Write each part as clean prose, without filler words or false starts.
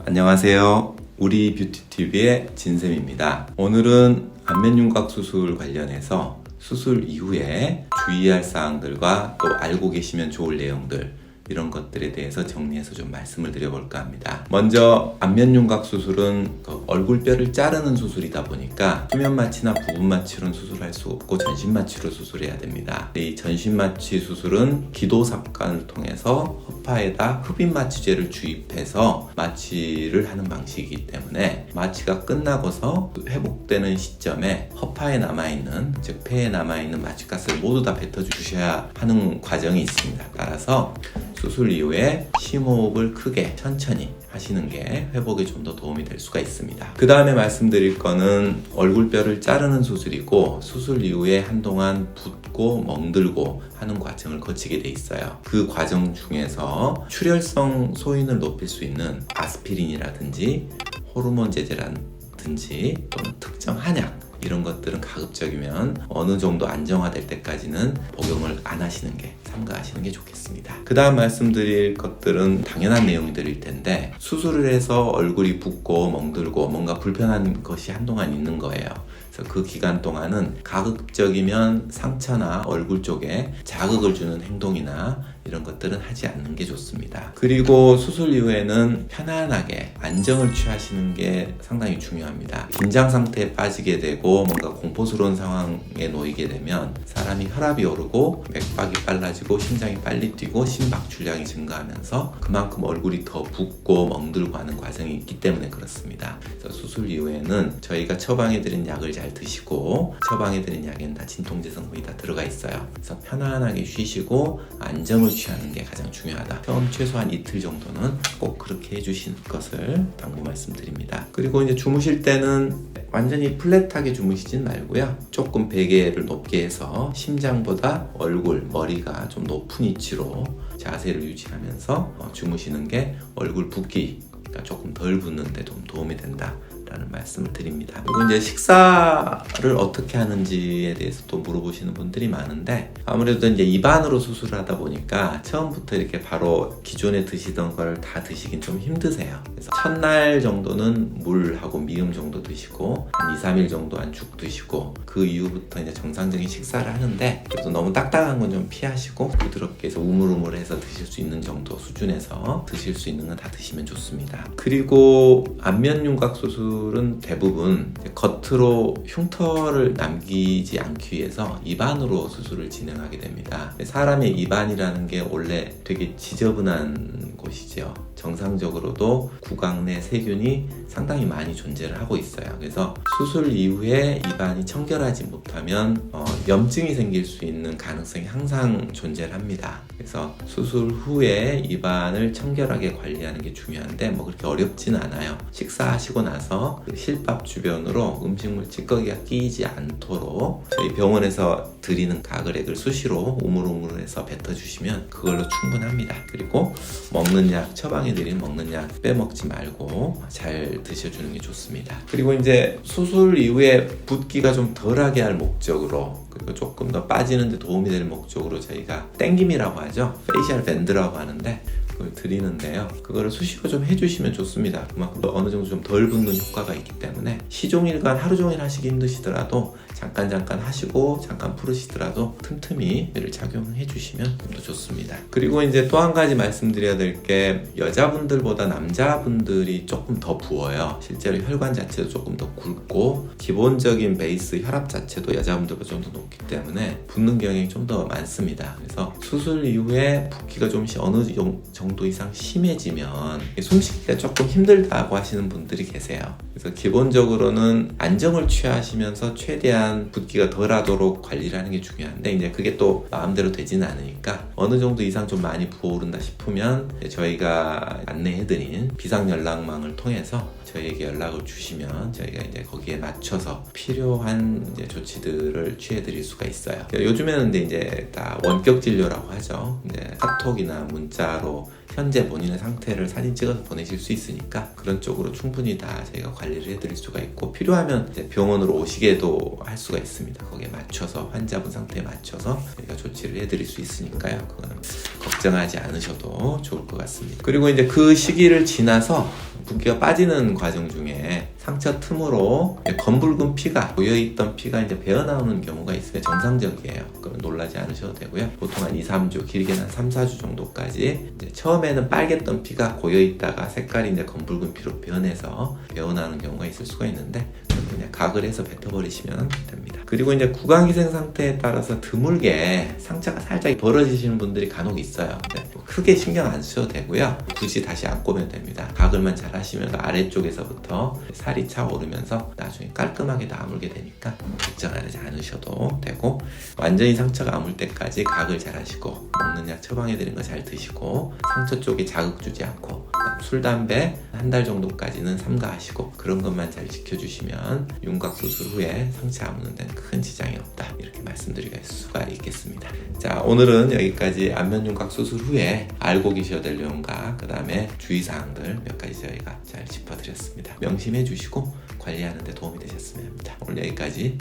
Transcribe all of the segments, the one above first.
안녕하세요. 우리 뷰티TV의 진쌤입니다. 오늘은 안면윤곽 수술 관련해서 수술 이후에 주의할 사항들과 또 알고 계시면 좋을 내용들, 이런 것들에 대해서 정리해서 좀 말씀을 드려볼까 합니다. 먼저 안면윤곽 수술은 얼굴뼈를 자르는 수술이다 보니까 수면 마취나 부분 마취로는 수술할 수 없고 전신 마취로 수술해야 됩니다. 이 전신 마취 수술은 기도삽관을 통해서 허파에다 흡입 마취제를 주입해서 마취를 하는 방식이기 때문에 마취가 끝나고서 회복되는 시점에 허파에 남아있는, 즉 폐에 남아있는 마취가스를 모두 다 뱉어주셔야 하는 과정이 있습니다. 따라서 수술 이후에 심호흡을 크게 천천히 하시는 게 회복에 좀 더 도움이 될 수가 있습니다. 그 다음에 말씀드릴 거는 얼굴뼈를 자르는 수술이고, 수술 이후에 한동안 붓고 멍들고 하는 과정을 거치게 돼 있어요. 그 과정 중에서 출혈성 소인을 높일 수 있는 아스피린이라든지 호르몬 제제라든지 또는 특정 한약, 이런 것들은 가급적이면 어느 정도 안정화될 때까지는 복용을 안 하시는 게, 삼가하시는 게 좋겠습니다. 그 다음 말씀드릴 것들은 당연한 내용들일 텐데, 수술을 해서 얼굴이 붓고 멍들고 뭔가 불편한 것이 한동안 있는 거예요. 그래서 그 기간 동안은 가급적이면 상처나 얼굴 쪽에 자극을 주는 행동이나 이런 것들은 하지 않는 게 좋습니다. 그리고 수술 이후에는 편안하게 안정을 취하시는 게 상당히 중요합니다. 긴장 상태에 빠지게 되고 뭔가 공포스러운 상황에 놓이게 되면 사람이 혈압이 오르고 맥박이 빨라지고 심장이 빨리 뛰고 심박출량이 증가하면서 그만큼 얼굴이 더 붓고 멍들고 하는 과정이 있기 때문에 그렇습니다. 그래서 수술 이후에는 저희가 처방해드린 약을 잘 드시고, 처방해드린 약에는 다 진통제 성분이 다 들어가 있어요. 그래서 편안하게 쉬시고 안정을 취하는 게 가장 중요하다. 처음 최소한 이틀 정도는 꼭 그렇게 해주시는 것을 당부 말씀드립니다. 그리고 이제 주무실 때는 완전히 플랫하게 주무시진 말고요. 조금 베개를 높게 해서 심장보다 얼굴, 머리가 좀 높은 위치로 자세를 유지하면서 주무시는 게 얼굴 붓기가 조금 덜 붓는데 좀 도움이 된다 라는 말씀을 드립니다. 그리고 이제 식사를 어떻게 하는지에 대해서 또 물어보시는 분들이 많은데, 아무래도 이제 입안으로 수술을 하다 보니까 처음부터 이렇게 바로 기존에 드시던 걸 다 드시긴 좀 힘드세요. 그래서 첫날 정도는 물하고 미음 정도 드시고 한 2, 3일 정도 한 죽 드시고, 그 이후부터 이제 정상적인 식사를 하는데, 그래도 너무 딱딱한 건 좀 피하시고 부드럽게 해서 우물우물해서 드실 수 있는 정도 수준에서 드실 수 있는 건 다 드시면 좋습니다. 그리고 안면윤곽 수술은 대부분 겉으로 흉터를 남기지 않기 위해서 입안으로 수술을 진행하게 됩니다. 사람의 입안이라는 게 원래 되게 지저분한 곳이죠. 정상적으로도 구강 내 세균이 상당히 많이 존재를 하고 있어요. 그래서 수술 이후에 입안이 청결하지 못하면 염증이 생길 수 있는 가능성이 항상 존재를 합니다. 그래서 수술 후에 입안을 청결하게 관리하는 게 중요한데 뭐 그렇게 어렵진 않아요. 식사하시고 나서 그 실밥 주변으로 음식물 찌꺼기가 끼이지 않도록 저희 병원에서 드리는 가글액을 수시로 우물우물해서 뱉어주시면 그걸로 충분합니다. 그리고 먹는 약, 처방해드린 먹는 약 빼먹지 말고 잘 드셔주는 게 좋습니다. 그리고 이제 수술 이후에 붓기가 좀 덜하게 할 목적으로, 그리고 조금 더 빠지는 데 도움이 될 목적으로 저희가 땡김이라고 하죠. 페이셜 밴드라고 하는데 그걸 드리는데요. 그거를 수시로 좀 해주시면 좋습니다. 그만큼 어느 정도 좀 덜 붓는 효과가 있기 때문에 시종일관 하루 종일 하시기 힘드시더라도 잠깐 하시고 잠깐 풀으시더라도 틈틈이 이를 착용해 주시면 좀 더 좋습니다. 그리고 이제 또 한 가지 말씀드려야 될 게, 여자분들보다 남자분들이 조금 더 부어요. 실제로 혈관 자체도 조금 더 굵고 기본적인 베이스 혈압 자체도 여자분들보다 좀 더 높기 때문에 붓는 경향이 좀 더 많습니다. 그래서 수술 이후에 붓기가 좀 어느 정도 이상 심해지면 숨쉴 때 조금 힘들다고 하시는 분들이 계세요. 그래서 기본적으로는 안정을 취하시면서 최대한 붓기가 덜하도록 관리를 하는 게 중요한데, 이제 그게 또 마음대로 되지는 않으니까 어느 정도 이상 좀 많이 부어오른다 싶으면 저희가 안내해드린 비상연락망을 통해서 저희에게 연락을 주시면 저희가 이제 거기에 맞춰서 필요한 이제 조치들을 취해드릴 수가 있어요. 요즘에는 이제 다 원격 진료라고 하죠. 이제 카톡이나 문자로 현재 본인의 상태를 사진 찍어서 보내실 수 있으니까 그런 쪽으로 충분히 다 저희가 관리를 해드릴 수가 있고, 필요하면 이제 병원으로 오시게도 할 수가 있습니다. 거기에 맞춰서 환자분 상태에 맞춰서 저희가 조치를 해드릴 수 있으니까요. 그거는 걱정하지 않으셔도 좋을 것 같습니다. 그리고 이제 그 시기를 지나서 붓기가 빠지는 과정 중에 상처 틈으로 검붉은 피가, 고여있던 피가 이제 배어나오는 경우가 있으면 정상적이에요. 그럼 놀라지 않으셔도 되고요. 보통 한 2, 3주, 길게는 한 3, 4주 정도까지 이제 처음에는 빨갰던 피가 고여있다가 색깔이 이제 검붉은 피로 변해서 배어나오는 경우가 있을 수가 있는데, 그냥 각을 해서 뱉어버리시면 됩니다. 그리고 이제 구강위생 상태에 따라서 드물게 상처가 살짝 벌어지시는 분들이 간혹 있어요. 크게 신경 안 쓰셔도 되고요. 굳이 다시 안 꼬면 됩니다. 가글만 잘 하시면 아래쪽에서부터 살이 차오르면서 나중에 깔끔하게 다 아물게 되니까 걱정하지 않으셔도 되고, 완전히 상처가 아물 때까지 가글 잘 하시고, 먹는 약 처방해드린 거 잘 드시고, 상처 쪽에 자극 주지 않고, 술, 담배 한 달 정도까지는 삼가하시고, 그런 것만 잘 지켜주시면 윤곽 수술 후에 상처 아무는 데는 큰 지장이 없다, 이렇게 말씀드릴 수가 있겠습니다. 자, 오늘은 여기까지 안면 윤곽 수술 후에 알고 계셔야 될 내용과 그 다음에 주의사항들 몇 가지 저희가 잘 짚어드렸습니다. 명심해 주시고 관리하는 데 도움이 되셨으면 합니다. 오늘 여기까지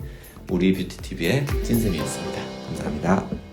우리 뷰티TV의 찐쌤이었습니다. 감사합니다.